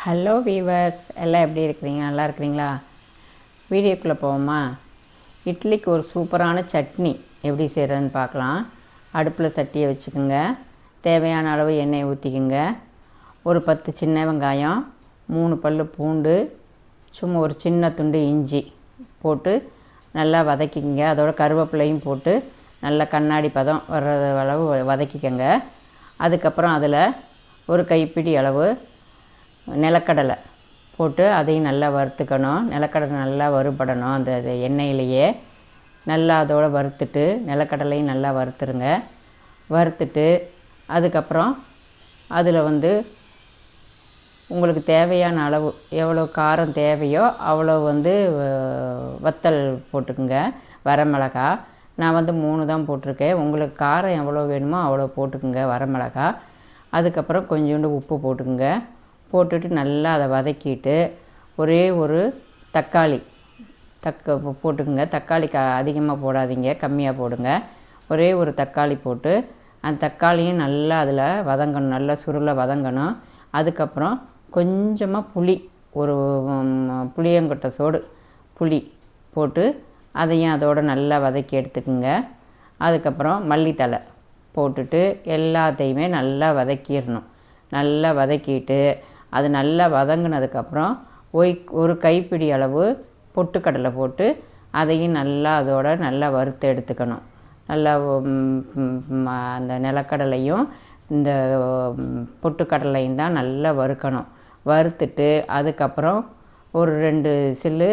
Hello viewers, எல்லாம் எப்படி இருக்கிறீங்க? நல்லா இருக்கிறீங்களா? வீடியோக்குள்ளே போவோமா? இட்லிக்கு ஒரு சூப்பரான சட்னி எப்படி செய்கிறதுன்னு பார்க்கலாம். அடுப்பில் சட்டியை வச்சுக்கோங்க. தேவையான அளவு எண்ணெய் ஊற்றிக்குங்க. ஒரு 10 சின்ன வெங்காயம், 3 பல் பூண்டு, சும்மா ஒரு சின்ன துண்டு இஞ்சி போட்டு நல்லா வதக்கிக்கங்க. அதோட கருவேப்பிலையும் போட்டு நல்லா கண்ணாடி பதம் வர்ற அளவு வதக்கிக்கங்க. அதுக்கப்புறம் அதில் ஒரு கைப்பிடி அளவு நிலக்கடலை போட்டு அதையும் நல்லா வறுத்துக்கணும். நிலக்கடலை நல்லா வறுபடணும். அந்த எண்ணெயிலேயே நல்லா அதோடு வறுத்துட்டு நிலக்கடலையும் நல்லா வறுத்துருங்க. வறுத்துட்டு அதுக்கப்புறம் அதில் உங்களுக்கு தேவையான அளவு எவ்வளோ காரம் தேவையோ அவ்வளோ வத்தல் போட்டுக்குங்க. வரமிளகா நான் 3 தான் போட்டிருக்கேன். உங்களுக்கு காரம் எவ்வளோ வேணுமோ அவ்வளோ போட்டுக்குங்க வரமிளகா. அதுக்கப்புறம் கொஞ்சோண்டு உப்பு போட்டுக்குங்க. போட்டுட்டு நல்லா அதை வதக்கிட்டு ஒரே ஒரு தக்காளி போட்டுக்குங்க. தக்காளி அதிகமாக போடாதீங்க, கம்மியாக போடுங்க. ஒரே ஒரு தக்காளி போட்டு அந்த தக்காளியும் நல்லா அதில் வதங்கணும், நல்லா சுருளை வதங்கணும். அதுக்கப்புறம் கொஞ்சமாக புளி, ஒரு புளியங்கொட்டை சோடு புளி போட்டு அதையும் அதோடு நல்லா வதக்கி எடுத்துக்குங்க. அதுக்கப்புறம் மல்லித்தழை போட்டுட்டு எல்லாத்தையுமே நல்லா வதக்கிடணும். நல்லா வதக்கிட்டு அது நல்லா வதங்கினதுக்கப்புறம் ஒரு கைப்பிடி அளவு பொட்டுக்கடலை போட்டு அதையும் நல்லா அதோட நல்லா வறுத்து எடுத்துக்கணும். நல்லா அந்த நிலக்கடலையும் இந்த பொட்டுக்கடலையும் தான் நல்லா வறுக்கணும். வறுத்துட்டு அதுக்கப்புறம் ஒரு 2 சில்லு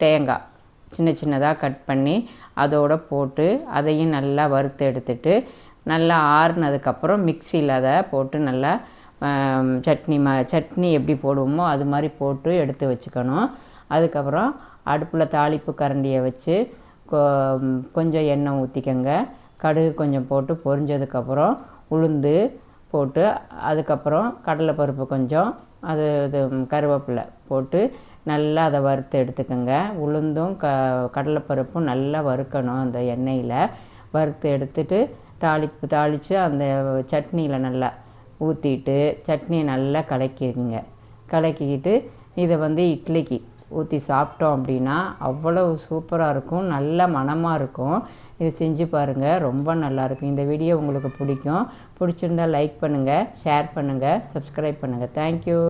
தேங்காய் சின்ன சின்னதாக கட் பண்ணி அதோடு போட்டு அதையும் நல்லா வறுத்து எடுத்துட்டு நல்லா ஆறுனதுக்கப்புறம் மிக்சியில் அதை போட்டு நல்லா சட்னி எப்படி போடுவோமோ அது மாதிரி போட்டு எடுத்து வச்சுக்கணும். அதுக்கப்புறம் அடுப்பில் தாளிப்பு கரண்டியை வச்சு கொஞ்சம் எண்ணெய் ஊற்றிக்கங்க. கடுகு கொஞ்சம் போட்டு பொரிஞ்சதுக்கப்புறம் உளுந்து போட்டு அதுக்கப்புறம் கடலைப்பருப்பு கொஞ்சம் அது கருவேப்பிலை போட்டு நல்லா அதை வறுத்து எடுத்துக்கோங்க. உளுந்தும் கடலைப்பருப்பும் நல்லா வறுக்கணும். அந்த எண்ணெயில் வறுத்து எடுத்துட்டு தாளித்து அந்த சட்னியில் நல்லா ஊற்றிட்டு சட்னியை நல்லா கலக்கிடுங்க. கலக்கிக்கிட்டு இதை இட்லிக்கு ஊற்றி சாப்பிட்டோம் அப்படின்னா அவ்வளோ சூப்பராக இருக்கும், நல்ல மணமாக இருக்கும். இது செஞ்சு பாருங்கள், ரொம்ப நல்லாயிருக்கும். இந்த வீடியோ உங்களுக்கு பிடிச்சிருந்தால் லைக் பண்ணுங்கள், ஷேர் பண்ணுங்கள், சப்ஸ்கிரைப் பண்ணுங்கள். தேங்க்யூ.